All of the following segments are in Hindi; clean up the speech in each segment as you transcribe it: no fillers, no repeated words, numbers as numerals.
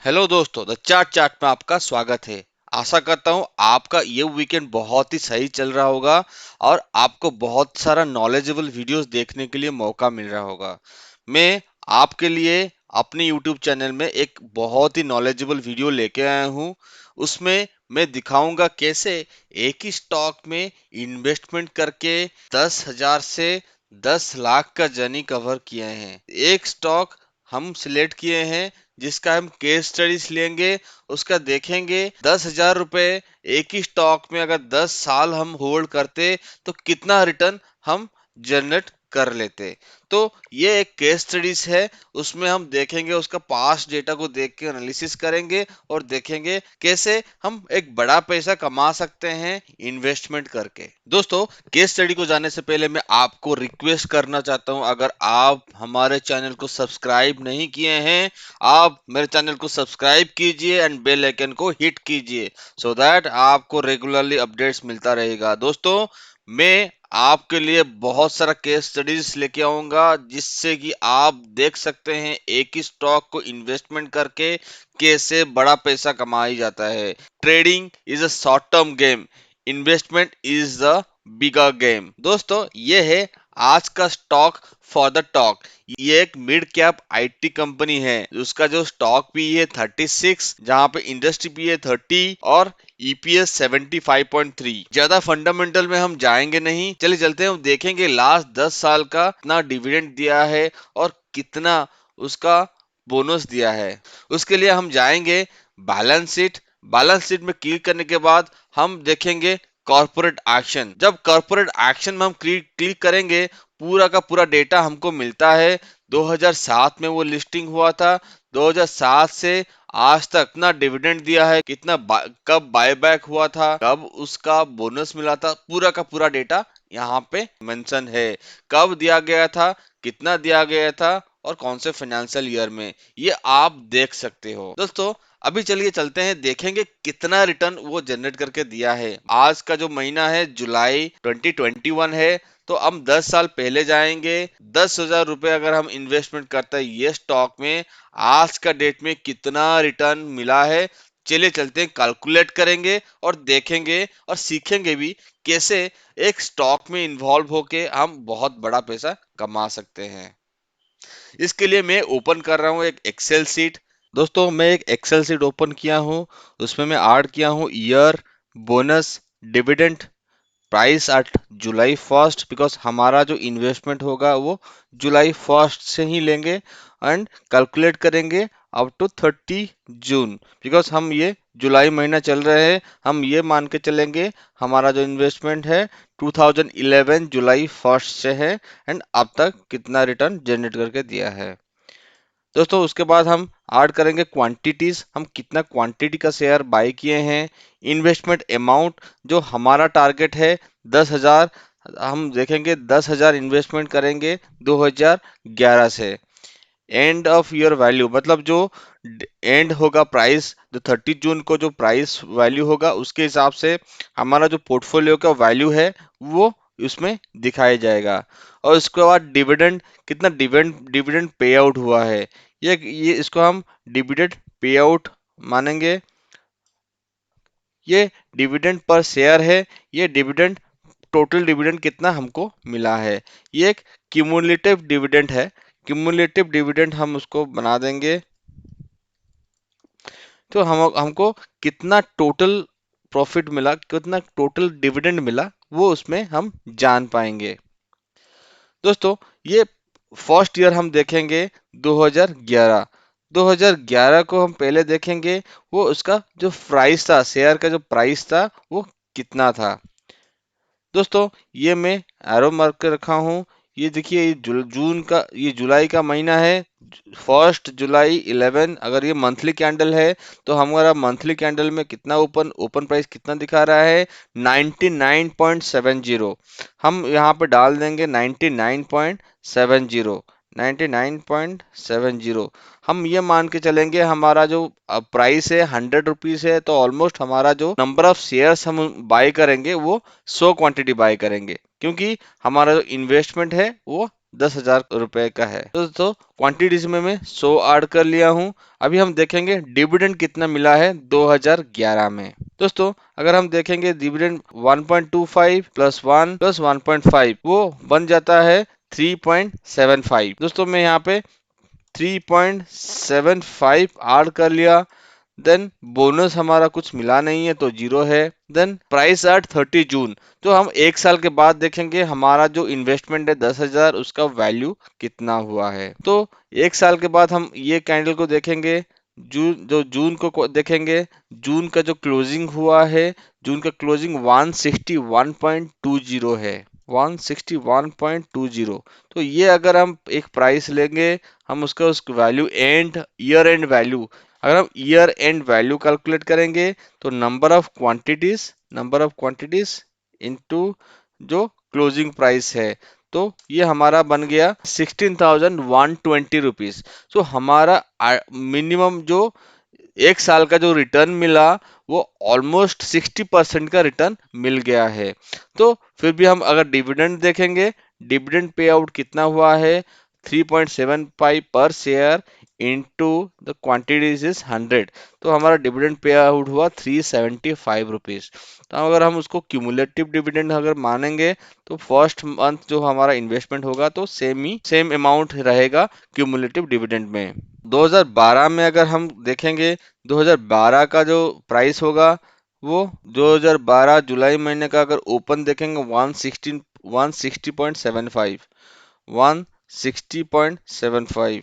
हेलो दोस्तों, द चार्ट चार्ट में आपका स्वागत है। आशा करता हूँ आपका ये वीकेंड बहुत ही सही चल रहा होगा और आपको बहुत सारा नॉलेजेबल वीडियोस देखने के लिए मौका मिल रहा होगा। मैं आपके लिए अपने यूट्यूब चैनल में एक बहुत ही नॉलेजेबल वीडियो लेके आया हूँ। उसमें मैं दिखाऊंगा कैसे एक ही स्टॉक में इन्वेस्टमेंट करके 10,000 से 10 लाख का जर्नी कवर किए हैं। एक स्टॉक हम सिलेक्ट किए हैं जिसका हम केस स्टडीज लेंगे, उसका देखेंगे 10,000 रुपए एक ही स्टॉक में अगर 10 साल हम होल्ड करते तो कितना रिटर्न हम जनरेट कर लेते। तो ये एक केस स्टडीज है, उसमें हम देखेंगे उसका पास्ट डेटा को देख के एनालिसिस करेंगे और देखेंगे कैसे हम एक बड़ा पैसा कमा सकते हैं इन्वेस्टमेंट करके। दोस्तों, केस स्टडी को जाने से पहले मैं आपको रिक्वेस्ट करना चाहता हूं, अगर आप हमारे चैनल को सब्सक्राइब नहीं किए हैं, आप मेरे चैनल को सब्सक्राइब कीजिए एंड बेल आइकन को हिट कीजिए सो दैट आपको रेगुलरली अपडेट्स मिलता रहेगा। दोस्तों, मैं आपके लिए बहुत सारा केस स्टडीज लेके आऊंगा जिससे कि आप देख सकते हैं एक ही स्टॉक को इन्वेस्टमेंट करके कैसे बड़ा पैसा कमाई जाता है। Trading is a short term game, investment is the bigger game. दोस्तों, ये है आज का स्टॉक फॉर द टॉक। ये एक मिड कैप आईटी कंपनी है। उसका जो स्टॉक पी है 36, जहां पे इंडस्ट्री पी है 30 और ईपीएस 75.3। ज्यादा फंडामेंटल में हम जाएंगे नहीं, चलिए चलते हैं, हम देखेंगे लास्ट 10 साल का कितना डिविडेंड दिया है और कितना उसका बोनस दिया है। उसके लिए हम जाएंगे बैलेंस शीट। बैलेंस शीट में क्लिक करने के बाद हम देखेंगे कॉर्पोरेट एक्शन। जब कॉर्पोरेट एक्शन में हम क्लिक करेंगे, पूरा का पूरा डेटा हमको मिलता है। 2007 में वो लिस्टिंग हुआ था, 2007 से आज तक कितना डिविडेंड दिया है, कब बायबैक हुआ था, कब उसका बोनस मिला था, पूरा का पूरा डेटा यहाँ पे मेंशन है। कब दिया गया था, कितना दिया गया था और कौन से फाइनेंशियल ईयर में, ये आप देख सकते हो। दोस्तों, अभी चलिए चलते हैं, देखेंगे कितना रिटर्न वो जनरेट करके दिया है। आज का जो महीना है जुलाई 2021 है, तो हम 10 साल पहले जाएंगे। 10,000 रुपए अगर हम इन्वेस्टमेंट करते हैं ये स्टॉक में, आज का डेट में कितना रिटर्न मिला है, चलिए चलते हैं, कैलकुलेट करेंगे और देखेंगे और सीखेंगे भी कैसे एक स्टॉक में इन्वॉल्व होके हम बहुत बड़ा पैसा कमा सकते हैं। इसके लिए मैं ओपन कर रहा हूँ एक एक्सेल सीट। दोस्तों, मैं एक एक्सेल सीट ओपन किया हूँ, उसमें मैं ऐड किया हूँ year, bonus, dividend, price at July 1 because हमारा जो इन्वेस्टमेंट होगा वो जुलाई 1 से ही लेंगे एंड कैलकुलेट करेंगे अप टू 30 जून, बिकॉज हम ये जुलाई महीना चल रहे हैं, हम ये मान के चलेंगे हमारा जो इन्वेस्टमेंट है 2011 जुलाई 1 से है एंड अब तक कितना रिटर्न जनरेट करके दिया है। दोस्तों, उसके बाद हम ऐड करेंगे क्वांटिटीज, हम कितना क्वांटिटी का शेयर बाय किए हैं। इन्वेस्टमेंट अमाउंट, जो हमारा टारगेट है 10,000, हम देखेंगे 10,000 इन्वेस्टमेंट करेंगे 2011 से। एंड ऑफ ईयर वैल्यू, मतलब जो एंड होगा प्राइस, जो 30 जून को जो प्राइस वैल्यू होगा उसके हिसाब से हमारा जो पोर्टफोलियो का वैल्यू है वो उसमें दिखाया जाएगा। और उसके बाद डिविडेंड, कितना डिविडेंड डिविडेंड पे आउट हुआ है, ये इसको हम डिविडेंड पे आउट मानेंगे। ये डिविडेंड पर शेयर है, ये डिविडेंड, टोटल डिविडेंड कितना हमको मिला है, ये एक क्यूमुलेटिव डिविडेंड है। क्यूमुलेटिव डिविडेंड हम उसको बना देंगे, तो हम हमको कितना टोटल प्रॉफिट मिला, कितना टोटल डिविडेंड मिला, वो उसमें हम जान पाएंगे। दोस्तों, ये फर्स्ट ईयर हम देखेंगे 2011। 2011 को हम पहले देखेंगे, वो उसका जो प्राइस था, शेयर का जो प्राइस था वो कितना था। दोस्तों, ये मैं एरो मार्क कर रखा हूँ। ये देखिए, ये जून का, ये जुलाई का महीना है। 1 जुलाई 11, अगर ये मंथली कैंडल है तो हमारा मंथली कैंडल में कितना ओपन ओपन प्राइस कितना दिखा रहा है, 99.70। हम यहाँ पे डाल देंगे 99.70, 99.70। हम ये मान के चलेंगे हमारा जो प्राइस है 100 रुपीज है, तो ऑलमोस्ट हमारा जो नंबर ऑफ शेयर्स हम बाय करेंगे वो 100 क्वांटिटी बाय करेंगे, क्योंकि हमारा जो इन्वेस्टमेंट है वो 10,000 रुपए का है। तो दोस्तों क्वांटिटीज में मैं 100 ऐड कर लिया हूँ। अभी हम देखेंगे डिविडेंड कितना मिला है 2011 में। दोस्तों अगर हम देखेंगे डिविडेंड 1.25 प्लस 1 प्लस 1.5 वो बन जाता है 3.75। दोस्तों मैं यहाँ पे 3.75 ऐड कर लिया। देन बोनस हमारा कुछ मिला नहीं है तो जीरो है। देन प्राइस एट 30 जून, तो हम एक साल के बाद देखेंगे हमारा जो इन्वेस्टमेंट है 10,000 उसका वैल्यू कितना हुआ है। तो एक साल के बाद हम ये कैंडल को देखेंगे, जून को देखेंगे। जून का जो क्लोजिंग हुआ है, जून का क्लोजिंग 161.20 है, 161.20। तो ये अगर हम एक प्राइस लेंगे, हम उसका उस वैल्यू ईयर एंड वैल्यू, अगर हम ईयर एंड वैल्यू कैलकुलेट करेंगे तो नंबर ऑफ क्वांटिटीज इनटू जो क्लोजिंग प्राइस है, तो ये हमारा बन गया 16,120 रुपीज। तो हमारा मिनिमम जो एक साल का जो रिटर्न मिला वो ऑलमोस्ट 60% का रिटर्न मिल गया है। तो फिर भी हम अगर डिविडेंड देखेंगे, डिविडेंड पे आउट कितना हुआ है 3.75 पर share into the quantities is 100। तो हमारा डिविडेंड पे आउट हुआ 375 रुपीज। तो अगर हम उसको क्यूमुलेटिव डिविडेंड अगर मानेंगे तो फर्स्ट मंथ जो हमारा इन्वेस्टमेंट होगा तो सेम अमाउंट रहेगा क्यूमुलेटिव डिविडेंड में। 2012 में अगर हम देखेंगे, 2012 का जो प्राइस होगा वो 2012 जुलाई महीने का अगर ओपन देखेंगे 160.75, 160.75।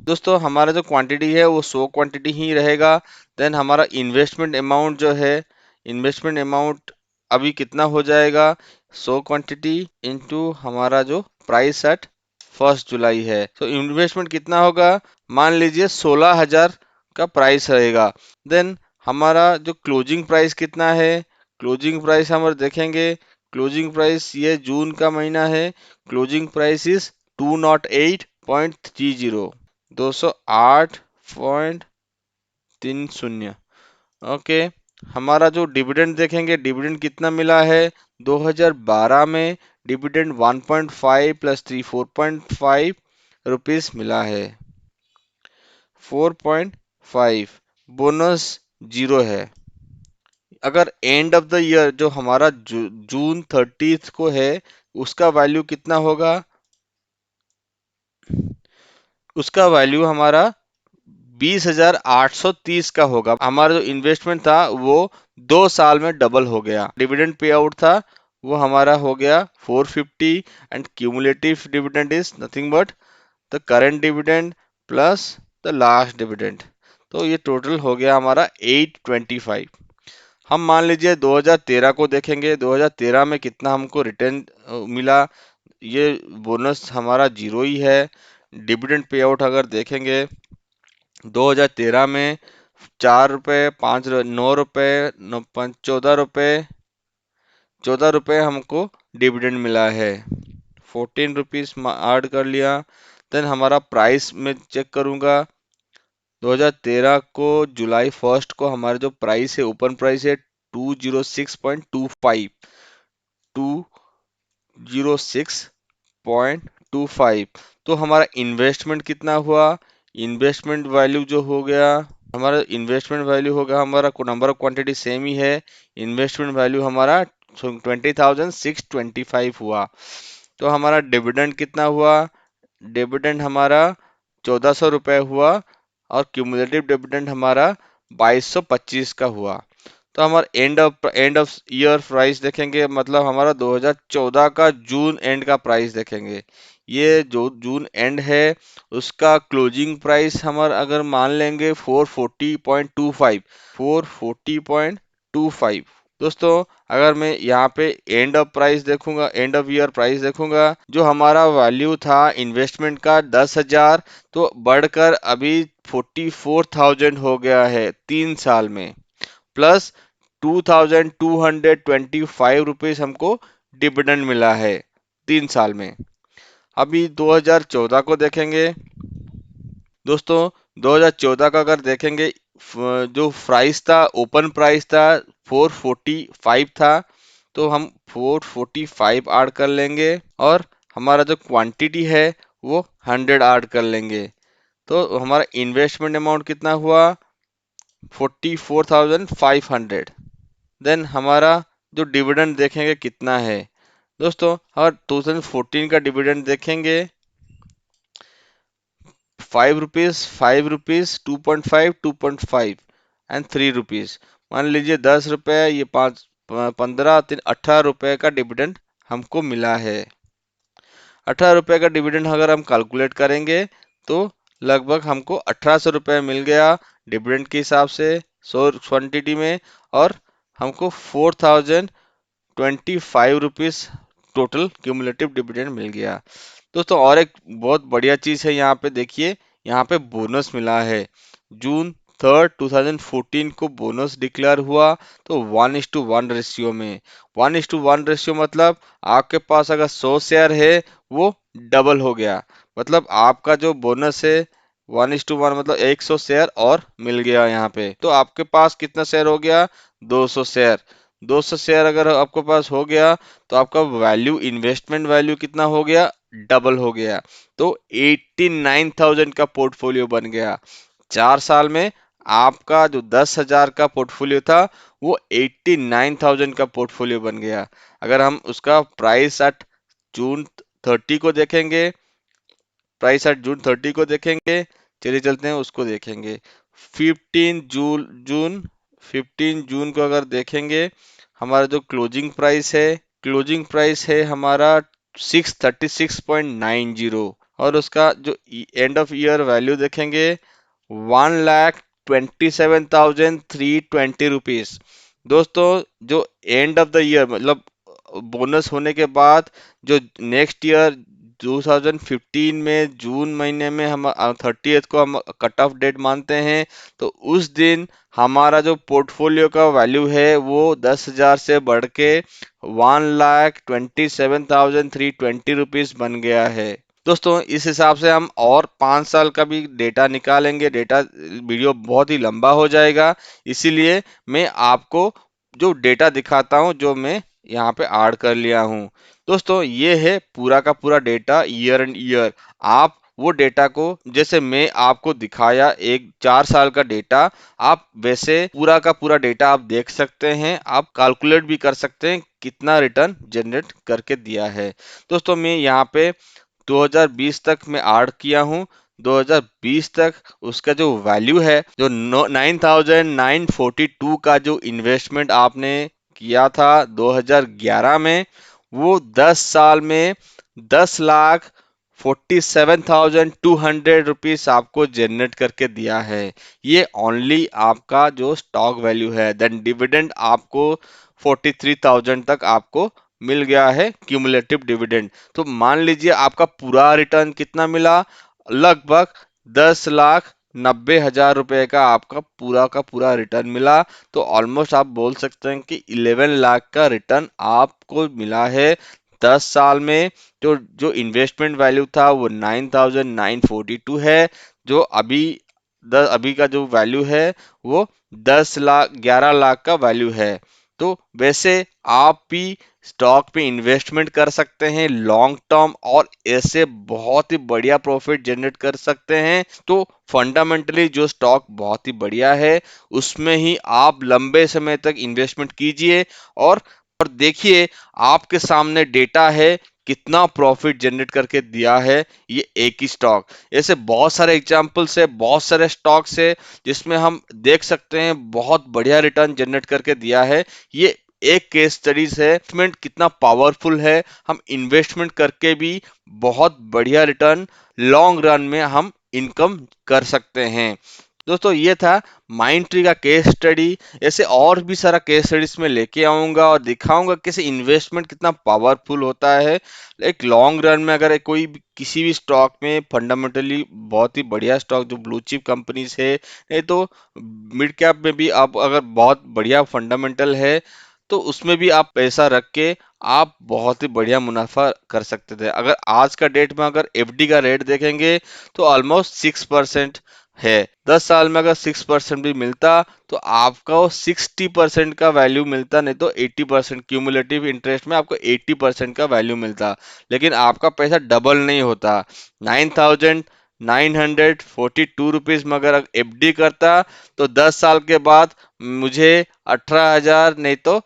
दोस्तों हमारा जो क्वांटिटी है वो 100 क्वांटिटी ही रहेगा। देन हमारा इन्वेस्टमेंट अमाउंट जो है, इन्वेस्टमेंट अमाउंट अभी कितना हो जाएगा, 100 क्वांटिटी इनटू हमारा जो प्राइस एट 1 जुलाई है, तो इन्वेस्टमेंट कितना होगा, मान लीजिए 16,000 का प्राइस रहेगा। देन हमारा जो क्लोजिंग प्राइस कितना है, क्लोजिंग प्राइस हम देखेंगे, क्लोजिंग प्राइस ये जून का महीना है, क्लोजिंग प्राइस इज 208.30, 208.30। ओके। हमारा जो डिविडेंड देखेंगे, डिविडेंड कितना मिला है 2012 में, डिविडेंड 1.5 प्लस 3 4.5 रुपीस मिला है, 4.5। बोनस जीरो है। अगर एंड ऑफ द ईयर जो हमारा जून 30 को है उसका वैल्यू कितना होगा, उसका वैल्यू हमारा 20,830 का होगा। हमारा जो इन्वेस्टमेंट था वो 2 साल में डबल हो गया। डिविडेंड पे आउट था वो हमारा हो गया 450 and cumulative dividend is nothing but the current dividend plus the last dividend. तो ये टोटल हो गया हमारा 825। हम मान लीजिए 2013 को देखेंगे, 2013 में कितना हमको रिटर्न मिला, ये बोनस हमारा जीरो ही है। डिविडेंड पे आउट अगर देखेंगे 2013 में 4 रुपये, 9 रुपये, 14 रुपये, 14 रुपये हमको डिविडेंड मिला है, 14 रुपीज ऐड कर लिया। देन हमारा प्राइस में चेक करूंगा, 2013 को जुलाई 1 को हमारा जो प्राइस है, ओपन प्राइस है 206.25, 206.25। तो हमारा इन्वेस्टमेंट कितना हुआ, इन्वेस्टमेंट वैल्यू जो हो गया, हमारा इन्वेस्टमेंट वैल्यू होगा, हमारा नंबर ऑफ क्वांटिटी सेम ही है, इन्वेस्टमेंट वैल्यू हमारा 20,625 हुआ। तो हमारा डिविडेंड कितना हुआ, डिविडेंड हमारा 1,400 रुपये हुआ और क्यूमुलेटिव डिविडेंड हमारा 2,225 का हुआ। तो हमारा एंड ऑफ ईयर प्राइस देखेंगे, मतलब हमारा 2014 का जून एंड का प्राइस देखेंगे। ये जो जून एंड है उसका क्लोजिंग प्राइस हमारा अगर मान लेंगे 440.25, 440.25। दोस्तों अगर मैं यहाँ पे एंड ऑफ प्राइस देखूंगा, एंड ऑफ ईयर प्राइस देखूंगा, जो हमारा वैल्यू था इन्वेस्टमेंट का 10,000 तो बढ़कर अभी 44,000 हो गया है 3 साल में, प्लस 2,225 रुपीज हमको डिविडेंड मिला है 3 साल में। अभी 2014 को देखेंगे। दोस्तों 2014 का अगर देखेंगे, जो प्राइस था, ओपन प्राइस था 445 था, तो हम 445 ऐड कर लेंगे और हमारा जो क्वांटिटी है वो 100 ऐड कर लेंगे, तो हमारा इन्वेस्टमेंट अमाउंट कितना हुआ 44,500। देन हमारा जो डिविडेंड देखेंगे कितना है दोस्तों, अगर 2014 का डिविडेंड देखेंगे 5 रुपीज, 5 रुपीज, 2.5, 2.5 एंड 3 रुपीज। मान लीजिए 10 रुपए, ये 15, 18 रुपए का डिविडेंड हमको मिला है। 18 रुपए का डिविडेंड अगर हम कैलकुलेट करेंगे तो लगभग हमको 1800 रुपये मिल गया डिविडेंड के हिसाब से 100 क्वांटिटी में, और हमको 4025 रुपीज टोटल क्यूमुलेटिव डिविडेंड मिल गया दोस्तों। और एक बहुत बढ़िया चीज है, यहाँ पे देखिए, यहाँ पे बोनस मिला है। जून 3, 2014 को बोनस डिक्लेयर हुआ, तो 1:1 रेशियो में। 1:1 रेशियो मतलब आपके पास अगर 100 शेयर है वो डबल हो गया, मतलब आपका जो बोनस है 1:1 मतलब 100 शेयर और मिल गया यहाँ पे। तो आपके पास कितना शेयर हो गया 200 शेयर। 200 शेयर अगर आपके पास हो गया तो आपका वैल्यू, इन्वेस्टमेंट वैल्यू कितना हो गया डबल हो गया, तो 89,000 का पोर्टफोलियो बन गया। 4 साल में आपका जो 10,000 का पोर्टफोलियो था वो 89,000 का पोर्टफोलियो बन गया। अगर हम उसका प्राइस एट जून 30 को देखेंगे, चलिए चलते हैं उसको देखेंगे। 15 जून को अगर देखेंगे, हमारा जो क्लोजिंग प्राइस है हमारा 636.90, और उसका जो एंड ऑफ ईयर वैल्यू देखेंगे 1,27,320 रुपीज। दोस्तों जो एंड ऑफ द ईयर मतलब बोनस होने के बाद जो नेक्स्ट ईयर 2015 में जून महीने में हम 30th को हम कट ऑफ डेट मानते हैं, तो उस दिन हमारा जो पोर्टफोलियो का वैल्यू है वो 10,000 से बढ़ के 1,27,320 रुपीज बन गया है दोस्तों। इस हिसाब से हम और 5 साल का भी डेटा निकालेंगे, डेटा वीडियो बहुत ही लंबा हो जाएगा, इसीलिए मैं आपको जो डेटा दिखाता हूं जो मैं यहाँ पे ऐड कर लिया हूँ। दोस्तों ये है पूरा का पूरा डेटा ईयर एंड ईयर। आप वो डेटा को, जैसे मैं आपको दिखाया एक 4 साल का डेटा, आप वैसे पूरा का पूरा डेटा आप देख सकते हैं, आप कैलकुलेट भी कर सकते हैं कितना रिटर्न जनरेट करके दिया है। दोस्तों मैं यहाँ पे 2020 तक मैं ऐड किया हूँ। 2020 तक उसका जो वैल्यू है, जो 9,942 का जो इन्वेस्टमेंट आपने किया था 2011 में, वो 10 साल में 10,47,200 रुपीज आपको जनरेट करके दिया है। ये ओनली आपका जो स्टॉक वैल्यू है। देन डिविडेंड आपको 43,000 तक आपको मिल गया है क्यूमुलेटिव डिविडेंड। तो मान लीजिए आपका पूरा रिटर्न कितना मिला, लगभग 10,90,000 रुपए का आपका पूरा रिटर्न मिला। तो ऑलमोस्ट आप बोल सकते हैं कि 11 लाख का रिटर्न आपको मिला है 10 साल में। जो इन्वेस्टमेंट वैल्यू था वो 9,942 है, जो अभी का जो वैल्यू है वो 10 लाख, 11 लाख का वैल्यू है। तो वैसे आप भी स्टॉक पे इन्वेस्टमेंट कर सकते हैं लॉन्ग टर्म, और ऐसे बहुत ही बढ़िया प्रॉफिट जनरेट कर सकते हैं। तो फंडामेंटली जो स्टॉक बहुत ही बढ़िया है उसमें ही आप लंबे समय तक इन्वेस्टमेंट कीजिए, और देखिए आपके सामने डेटा है कितना प्रॉफिट जनरेट करके दिया है ये एक ही स्टॉक। ऐसे बहुत सारे एग्जांपल्स है, बहुत सारे स्टॉक्स है जिसमें हम देख सकते हैं बहुत बढ़िया रिटर्न जनरेट करके दिया है। ये एक केस स्टडीज है, इन्वेस्टमेंट कितना पावरफुल है, हम इन्वेस्टमेंट करके भी बहुत बढ़िया रिटर्न लॉन्ग रन में हम इनकम कर सकते हैं। दोस्तों ये था माइंड ट्री का केस स्टडी। ऐसे और भी सारा केस स्टडीज में लेके आऊंगा और दिखाऊंगा कैसे इन्वेस्टमेंट कितना पावरफुल होता है। एक लॉन्ग रन में अगर किसी भी स्टॉक में फंडामेंटली बहुत ही बढ़िया स्टॉक जो ब्लू चिप कंपनीज है, नहीं तो मिड कैप में भी आप अगर बहुत बढ़िया फंडामेंटल है तो उसमें भी आप पैसा रख के आप बहुत ही बढ़िया मुनाफा कर सकते थे। अगर आज का डेट में अगर एफडी का रेट देखेंगे तो ऑलमोस्ट 6% है। 10 साल में अगर 6% भी मिलता तो आपका वो 60% का वैल्यू मिलता, नहीं तो 80% क्यूमुलेटिव इंटरेस्ट में आपको 80% का वैल्यू मिलता। लेकिन आपका पैसा डबल नहीं होता। 9,942 रुपीज में अगर एफडी करता तो 10 साल के बाद मुझे 18,000 नहीं तो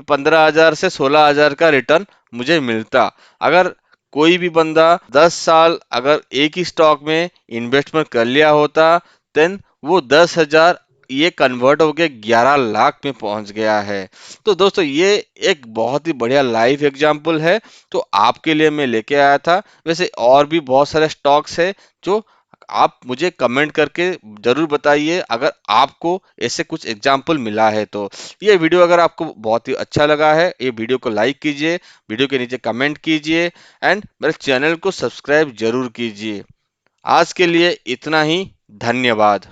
15,000 से 16,000 का रिटर्न मुझे मिलता। अगर कोई भी बंदा 10 साल अगर एक ही स्टॉक में इन्वेस्टमेंट कर लिया होता, देन वो 10,000 ये कन्वर्ट होके 11 लाख में पहुंच गया है। तो दोस्तों ये एक बहुत ही बढ़िया लाइव एग्जांपल है, तो आपके लिए मैं लेके आया था। वैसे और भी बहुत सारे स्टॉक्स है जो आप मुझे कमेंट करके जरूर बताइए अगर आपको ऐसे कुछ एग्जाम्पल मिला है तो। ये वीडियो अगर आपको बहुत ही अच्छा लगा है, ये वीडियो को लाइक कीजिए, वीडियो के नीचे कमेंट कीजिए एंड मेरे चैनल को सब्सक्राइब जरूर कीजिए। आज के लिए इतना ही। धन्यवाद।